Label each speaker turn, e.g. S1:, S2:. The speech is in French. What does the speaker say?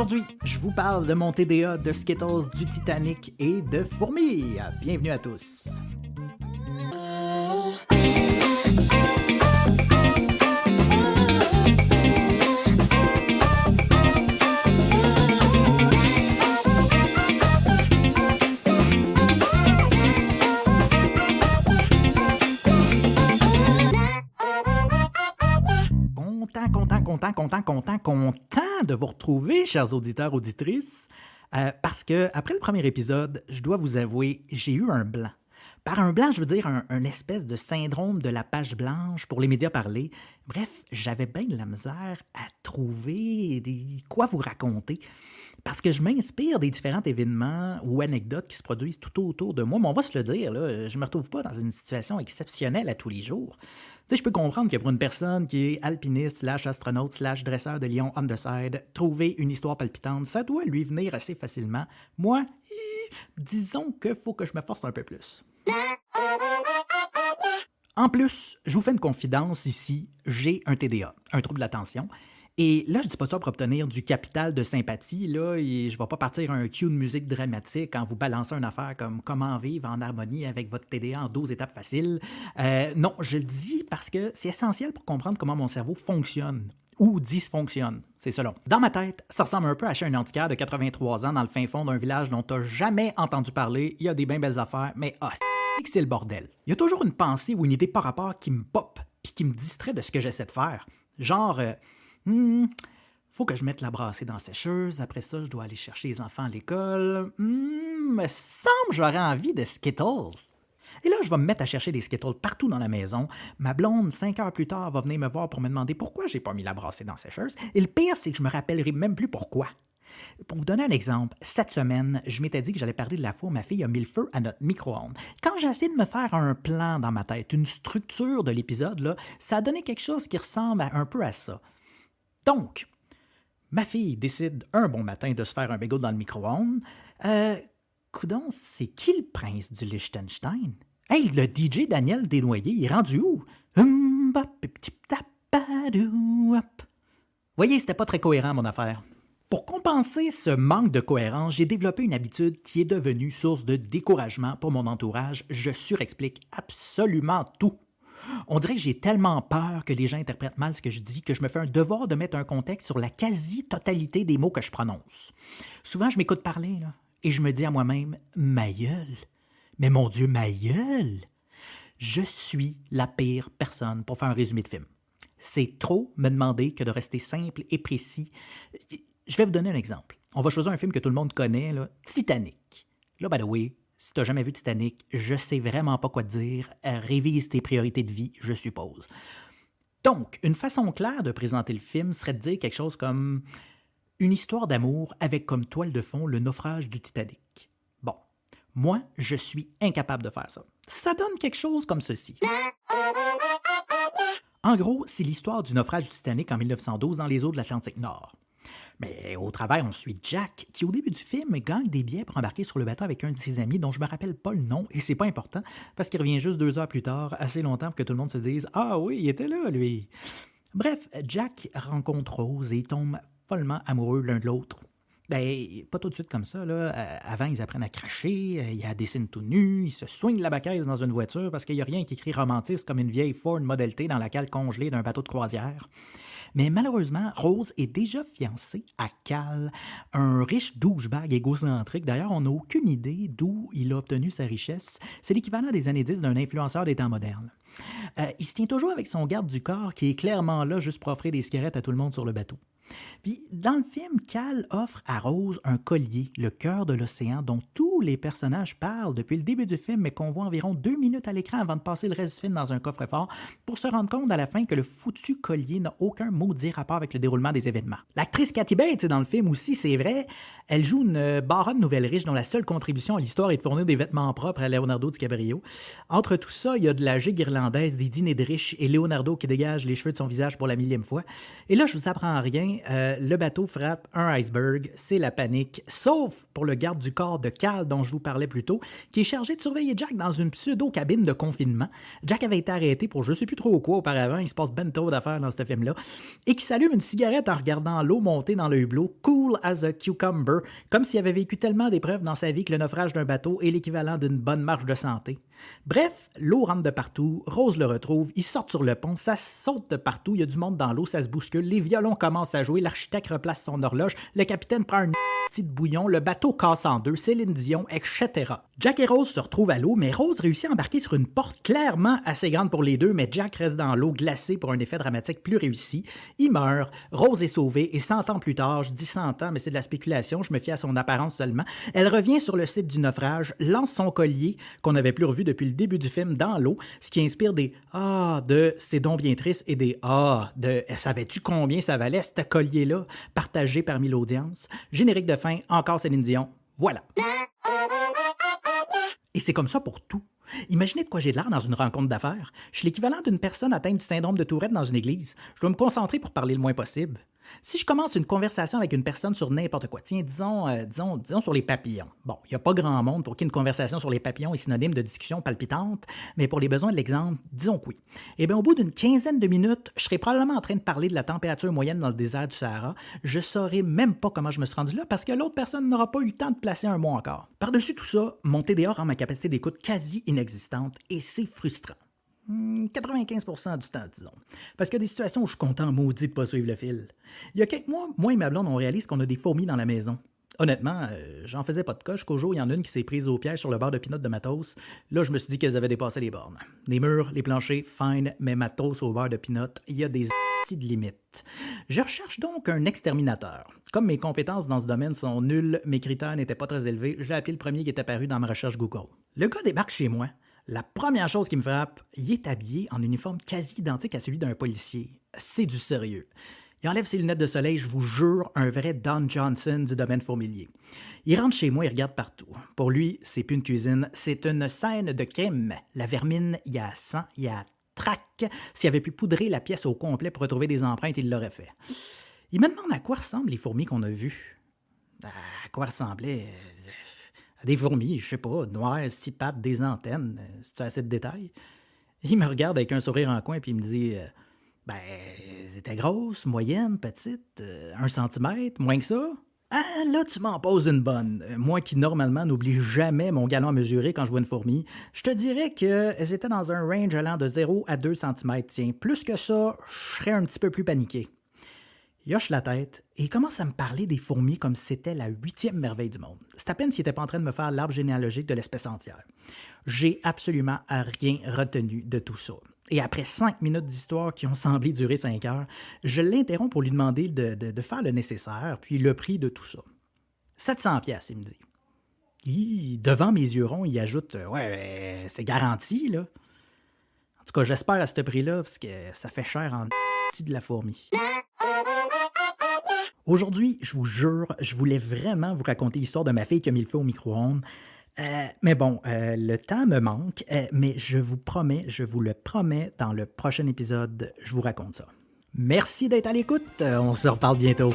S1: Aujourd'hui, je vous parle de mon TDA, de Skittles, du Titanic et de fourmis. Bienvenue à tous. Content de vous retrouver, chers auditeurs, auditrices, parce que après le premier épisode, je dois vous avouer, j'ai eu un blanc. Par un blanc, je veux dire un espèce de syndrome de la page blanche pour les médias parlés. Bref, j'avais bien de la misère à trouver quoi vous raconter. Parce que je m'inspire des différents événements ou anecdotes qui se produisent tout autour de moi. Mais on va se le dire, là, je ne me retrouve pas dans une situation exceptionnelle à tous les jours. Tu sais, je peux comprendre que pour une personne qui est alpiniste, /astronaute, /dresseur de lion underside, trouver une histoire palpitante, ça doit lui venir assez facilement. Moi, disons qu'il faut que je me force un peu plus. En plus, je vous fais une confidence ici, j'ai un TDA, un trouble de l'attention. Et là, je dis pas ça pour obtenir du capital de sympathie, là, et je vais pas partir un cue de musique dramatique en vous balançant une affaire comme comment vivre en harmonie avec votre TDA en 12 étapes faciles. Non, je le dis parce que c'est essentiel pour comprendre comment mon cerveau fonctionne ou dysfonctionne, c'est selon. Dans ma tête, ça ressemble un peu à chez un antiquaire de 83 ans dans le fin fond d'un village dont t'as jamais entendu parler, il y a des bien belles affaires, mais c'est le bordel. Il y a toujours une pensée ou une idée par rapport qui me pop puis qui me distrait de ce que j'essaie de faire. Genre... faut que je mette la brassée dans la sécheuse. Après ça, je dois aller chercher les enfants à l'école. Me semble j'aurais envie de Skittles. Et là, je vais me mettre à chercher des Skittles partout dans la maison. Ma blonde, 5 heures plus tard, va venir me voir pour me demander pourquoi j'ai pas mis la brassée dans la sécheuse. Et le pire, c'est que je me rappellerai même plus pourquoi. Pour vous donner un exemple, cette semaine, je m'étais dit que j'allais parler de la fois où ma fille a mis le feu à notre micro-ondes. Quand j'ai essayé de me faire un plan dans ma tête, une structure de l'épisode, là, ça a donné quelque chose qui ressemble un peu à ça. Donc, ma fille décide un bon matin de se faire un bagel dans le micro-ondes. Coudon, c'est qui le prince du Liechtenstein? Hey, le DJ Daniel Desnoyers, il est rendu où? Voyez, c'était pas très cohérent, mon affaire. Pour compenser ce manque de cohérence, j'ai développé une habitude qui est devenue source de découragement pour mon entourage. Je surexplique absolument tout. On dirait que j'ai tellement peur que les gens interprètent mal ce que je dis que je me fais un devoir de mettre un contexte sur la quasi-totalité des mots que je prononce. Souvent, je m'écoute parler là, et je me dis à moi-même « ma gueule ». Mais mon Dieu, ma gueule! Je suis la pire personne pour faire un résumé de film. C'est trop me demander que de rester simple et précis. Je vais vous donner un exemple. On va choisir un film que tout le monde connaît, là, Titanic. Là, by the way, si t'as jamais vu Titanic, je sais vraiment pas quoi te dire. Révise tes priorités de vie, je suppose. Donc, une façon claire de présenter le film serait de dire quelque chose comme une histoire d'amour avec comme toile de fond le naufrage du Titanic. Bon, moi, je suis incapable de faire ça. Ça donne quelque chose comme ceci. En gros, c'est l'histoire du naufrage du Titanic en 1912 dans les eaux de l'Atlantique Nord. Mais au travers, on suit Jack, qui au début du film gagne des billets pour embarquer sur le bateau avec un de ses amis dont je me rappelle pas le nom, et c'est pas important, parce qu'il revient juste 2 heures plus tard, assez longtemps pour que tout le monde se dise « Ah oui, il était là, lui! » Bref, Jack rencontre Rose et tombe follement amoureux l'un de l'autre. Ben, pas tout de suite comme ça, là. Avant, ils apprennent à cracher, il y a des scènes tout nus, ils se soignent la bacaise dans une voiture parce qu'il n'y a rien qui écrit romantisme comme une vieille Ford Model T dans la cale congelée d'un bateau de croisière. Mais malheureusement, Rose est déjà fiancée à Cal, un riche douchebag égocentrique. D'ailleurs, on n'a aucune idée d'où il a obtenu sa richesse. C'est l'équivalent des années 10 d'un influenceur des temps modernes. Il se tient toujours avec son garde du corps qui est clairement là juste pour offrir des cigarettes à tout le monde sur le bateau. Puis, dans le film, Cal offre à Rose un collier, le cœur de l'océan, dont tous les personnages parlent depuis le début du film, mais qu'on voit environ 2 minutes à l'écran avant de passer le reste du film dans un coffre-fort, pour se rendre compte à la fin que le foutu collier n'a aucun maudit rapport avec le déroulement des événements. L'actrice Kathy Bates, dans le film aussi, c'est vrai, elle joue une baronne nouvelle riche dont la seule contribution à l'histoire est de fournir des vêtements propres à Leonardo DiCaprio. Entre tout ça, il y a de la gigue irlandaise, des dîners de riches et Leonardo qui dégage les cheveux de son visage pour la 1000e fois. Et là, je vous apprends rien, le bateau frappe un iceberg, c'est la panique, sauf pour le garde du corps de Cal dont je vous parlais plus tôt, qui est chargé de surveiller Jack dans une pseudo-cabine de confinement. Jack avait été arrêté pour je sais plus trop quoi auparavant, il se passe ben trop d'affaires dans ce film-là, et qui s'allume une cigarette en regardant l'eau monter dans le hublot, cool as a cucumber, comme s'il avait vécu tellement d'épreuves dans sa vie que le naufrage d'un bateau est l'équivalent d'une bonne marche de santé. Bref, l'eau rentre de partout, Rose le retrouve, ils sortent sur le pont, ça saute de partout, il y a du monde dans l'eau, ça se bouscule, les violons commencent à jouer, l'architecte replace son horloge, le capitaine prend un petit bouillon, le bateau casse en deux, Céline Dion, etc. Jack et Rose se retrouvent à l'eau, mais Rose réussit à embarquer sur une porte clairement assez grande pour les deux, mais Jack reste dans l'eau glacé pour un effet dramatique plus réussi. Il meurt, Rose est sauvée, et 100 ans plus tard, je dis 100 ans, mais c'est de la spéculation, je me fie à son apparence seulement, elle revient sur le site du naufrage, lance son collier, qu'on n'avait plus revu depuis le début du film, dans l'eau, ce qui inspire des « Ah » de « C'est donc bien triste » et des « Ah » de « Savais-tu combien ça valait ce collier-là » partagé parmi l'audience. Générique de fin, encore Céline Dion. Voilà. Et c'est comme ça pour tout. Imaginez de quoi j'ai l'air dans une rencontre d'affaires. Je suis l'équivalent d'une personne atteinte du syndrome de Tourette dans une église. Je dois me concentrer pour parler le moins possible. Si je commence une conversation avec une personne sur n'importe quoi, tiens, disons sur les papillons. Bon, il n'y a pas grand monde pour qui une conversation sur les papillons est synonyme de discussion palpitante, mais pour les besoins de l'exemple, disons que oui. Eh bien, au bout d'une quinzaine de minutes, je serai probablement en train de parler de la température moyenne dans le désert du Sahara. Je ne saurai même pas comment je me suis rendu là parce que l'autre personne n'aura pas eu le temps de placer un mot encore. Par-dessus tout ça, mon TDA rend ma capacité d'écoute quasi inexistante et c'est frustrant. 95% du temps, disons. Parce qu'il y a des situations où je suis content maudit de ne pas suivre le fil. Il y a quelques mois, moi et ma blonde, on réalise qu'on a des fourmis dans la maison. Honnêtement, j'en faisais pas de cas. Jusqu'au jour, il y en a une qui s'est prise au piège sur le bar de peanut de Matos. Là, je me suis dit qu'elles avaient dépassé les bornes. Les murs, les planchers, fine, mais Matos au bar de peanut, il y a des petites limites. Je recherche donc un exterminateur. Comme mes compétences dans ce domaine sont nulles, mes critères n'étaient pas très élevés, je l'ai appelé le premier qui est apparu dans ma recherche Google. Le gars débarque chez moi. La première chose qui me frappe, il est habillé en uniforme quasi identique à celui d'un policier. C'est du sérieux. Il enlève ses lunettes de soleil, je vous jure, un vrai Don Johnson du domaine fourmilier. Il rentre chez moi, il regarde partout. Pour lui, c'est plus une cuisine, c'est une scène de crime. La vermine, il y a sang, il y a trac. S'il avait pu poudrer la pièce au complet pour retrouver des empreintes, il l'aurait fait. Il me demande à quoi ressemblent les fourmis qu'on a vues. À quoi ressemblaient des fourmis, je sais pas, noires, 6 pattes, des antennes. C'est assez de détails. Il me regarde avec un sourire en coin puis il me dit c'était grosse, moyenne, petite, 1 centimètre, moins que ça. Ah, là, tu m'en poses une bonne. Moi qui, normalement, n'oublie jamais mon galon à mesurer quand je vois une fourmi, je te dirais qu'elles étaient dans un range allant de 0 à 2 cm. Tiens, plus que ça, je serais un petit peu plus paniqué. Il hoche la tête et il commence à me parler des fourmis comme si c'était la 8e merveille du monde. C'est à peine s'il n'était pas en train de me faire l'arbre généalogique de l'espèce entière. J'ai absolument rien retenu de tout ça. Et après 5 minutes d'histoire qui ont semblé durer 5 heures, je l'interromps pour lui demander de faire le nécessaire, puis le prix de tout ça. 700 pièces, il me dit. Devant mes yeux ronds, il ajoute « Ouais, c'est garanti, là. » En tout cas, j'espère à ce prix-là, parce que ça fait cher en de la fourmi. Aujourd'hui, je vous jure, je voulais vraiment vous raconter l'histoire de ma fille qui a mis le feu au micro-ondes. Mais bon, le temps me manque, mais je vous le promets, dans le prochain épisode, je vous raconte ça. Merci d'être à l'écoute, on se reparle bientôt.